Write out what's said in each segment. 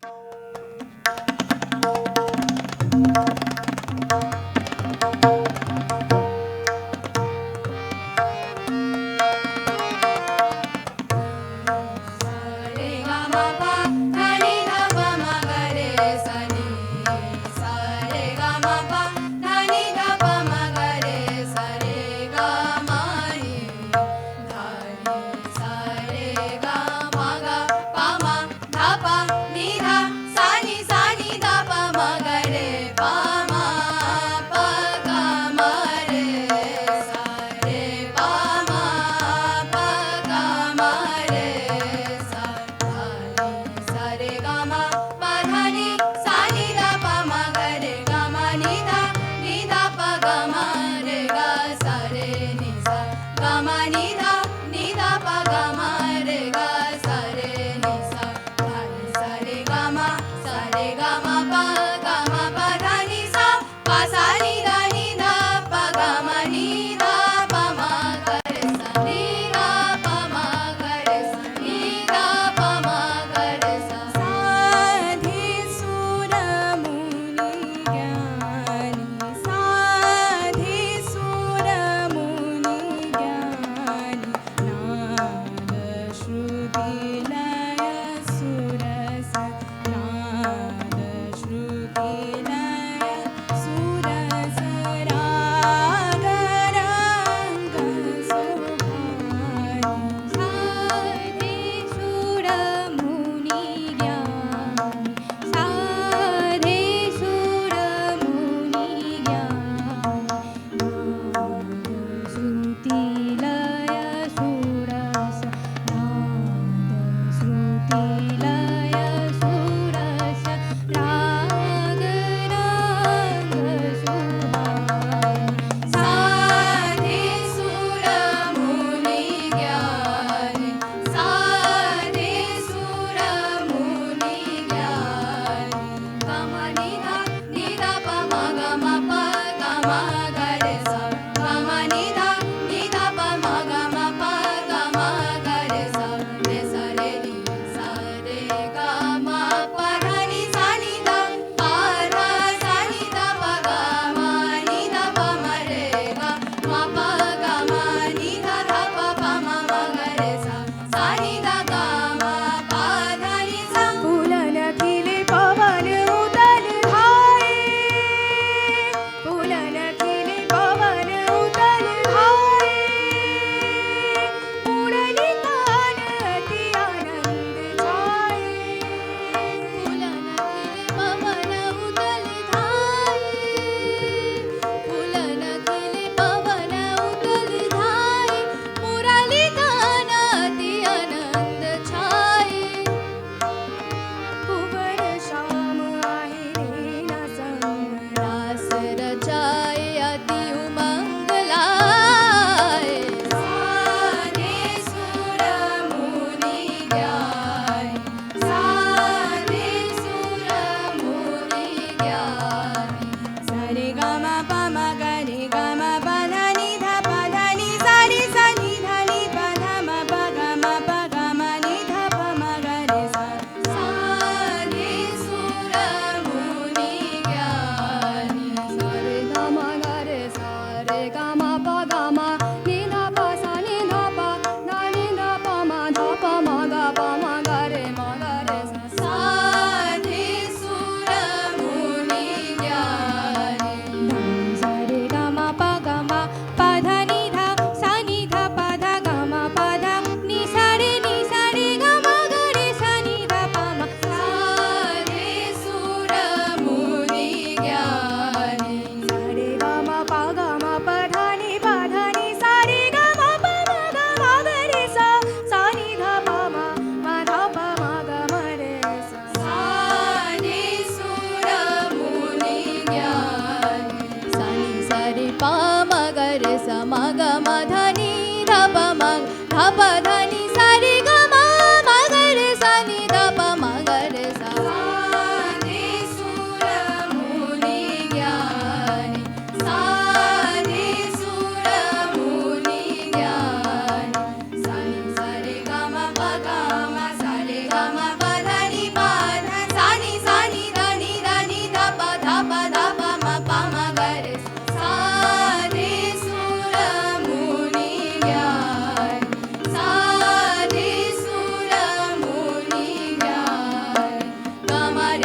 रे ग म प ध नि ध प म ग रे स नि सा रे ग म प ध नि ध प म ग रे स रे ग म नि ध नि सा रे ग म ग प म ध प नि ध सा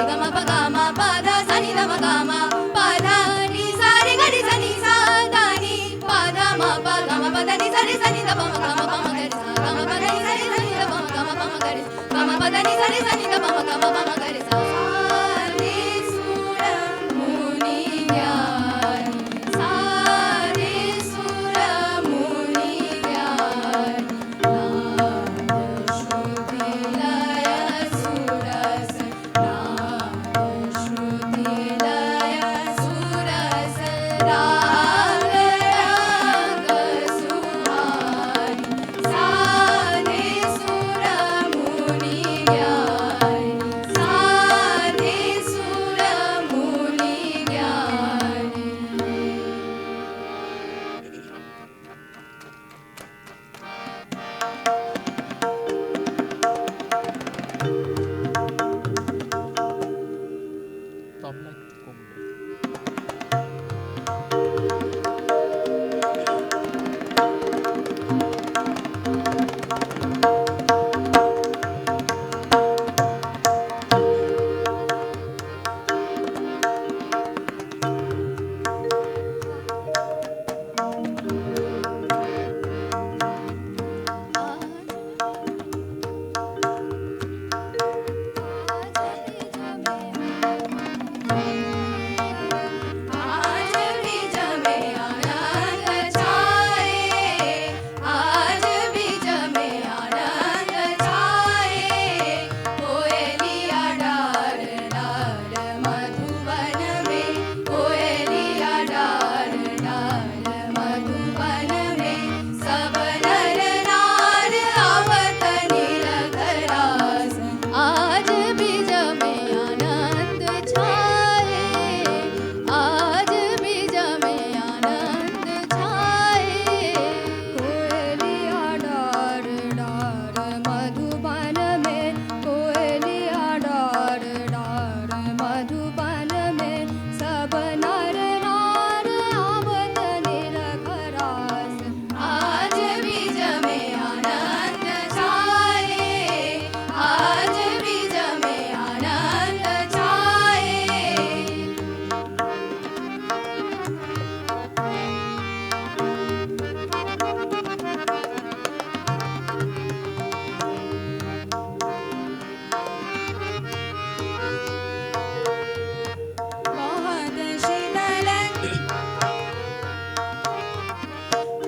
रे ग म प ग म प ध सा नि ध प ग म प ध नि सा रे ग रि सा नि सा ध नि प ध म प ग म प ध नि सा रे सा नि ध प म ग म प म ग रे सा ग म प ध नि सा रे सा नि ध प म ग म प म ग रे ग म प ध नि सा रे सा नि ध प म ग म प म ग रे सा रे सुर मुनी ज्ञानी सा रे सुर मुनी ज्ञानी नाद श्रुति लय सुरस नाद श्रुति लय सुरस राग रंग सुहानी सा रे सुर मुनी ज्ञानी सा रे सुर मुनी ज्ञानी तबला একটু কমবে आज भी जमे आनंद छाए आज भी जमे आनंद छाए कोयलिया डार डार मधुबन में कोयलिया डार डार मधुबन में सब नर नार आवत निरखरास आज भी जमे आनंद छाए आज भी जमे आनंद छाए कोयलिया डार डार मधुबन में कोयलिया डार डार मधुबन में सब नर नार आवत निरखरास आज भी जमे आनंद छाए आज भी जमे आनंद छाए बहुत शीतल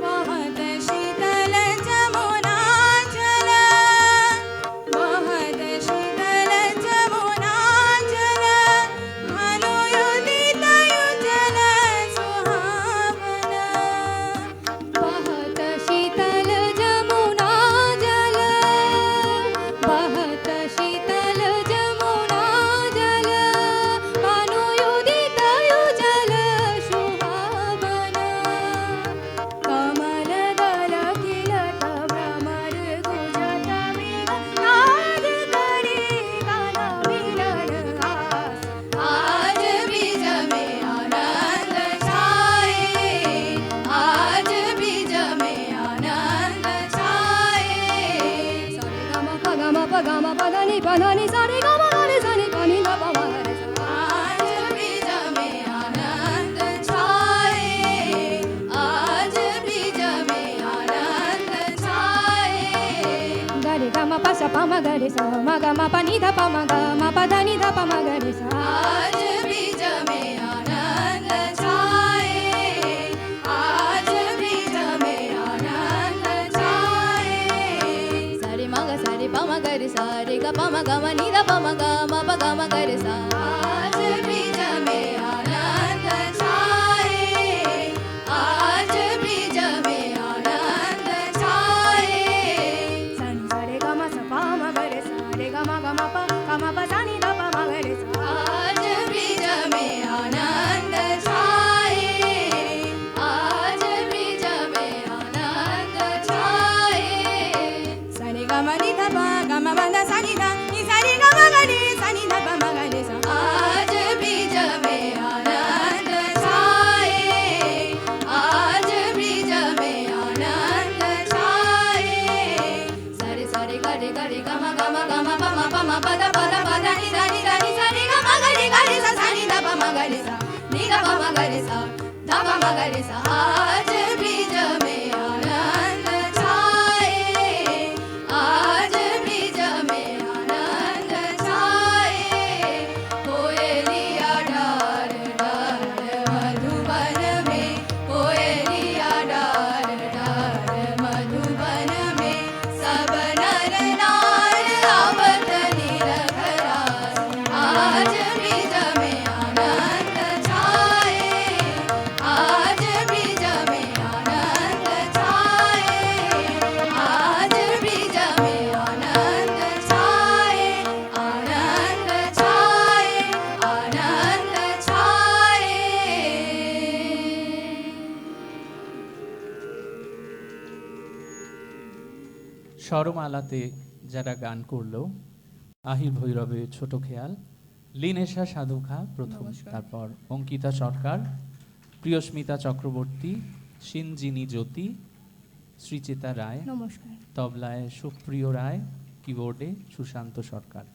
बहुत शीतल जमुना जल बहुत शीतल जमुना जल अनुयुदित युजल सुहावना बहुत शीतल जमुना जल बहुत शीतल जमुना जल अनुयुदित युजल सुहावना कमल दल खिलत भ्रमर गुजत मृग नाद करे गान मिलन आस आज भी जमे आनंद छाए आज भी जमे आनंद छाए सा रे ग म प ग म प ग म प ध नि सा रे ग म ग रे सा नि प नि ध प म ग रे सा आज भी जमे आनंद छाए आज भी जमे आनंद छाए ग रे ग म प स प म ग रे सा म ग म प नि ध प म ग म प ध नि ध प म ग रे सा आज भी जमे आनंद छाए आज भी जमे आनंद छाए सा रे म ग सा रे प म ग रे सा रे ग प म ग म नि ध प म ग म प ग म ग रे सा आज भी जमे आनंद छाए आज भी जमे आनंद छाए सा नि सा रे ग म स प म ग रे सा रे ग म प सा नि ध प म ग रे सा आज भी जमे आनंद छाए आज भी जमे आनंद छाए सा रे ग म नि ध प ग म प ध सा नि ध नि सा रे ग म ग रे सा नि ध प म ग रे सा मगरे सा आज ब्रिज में आनंद छाए आज ब्रिज में आनंद छाए कोयलिया डार डार मधुबन में कोयलिया डार डार मधुबन में सब नर नार आवत निरखरास आज ब्रिज में आनंद छाए आज ब्रिज में आनंद छाए आज ब्रिज में आनंद छाए आनंद छाए आनंद छाए স্বরমালাতে যারা গান করলো আহির ভৈরবে ছোট খেয়াল, লিনেশা সাধুখা প্রথম, নমস্কার। তারপর অঙ্কিতা সরকার, প্রিয়স্মিতা চক্রবর্তী, সিনজিনী জ্যোতি, শ্রীচেতা রায়, নমস্কার। তবলায় সুপ্রিয় রায়, কিবোর্ডে সুশান্ত সরকার।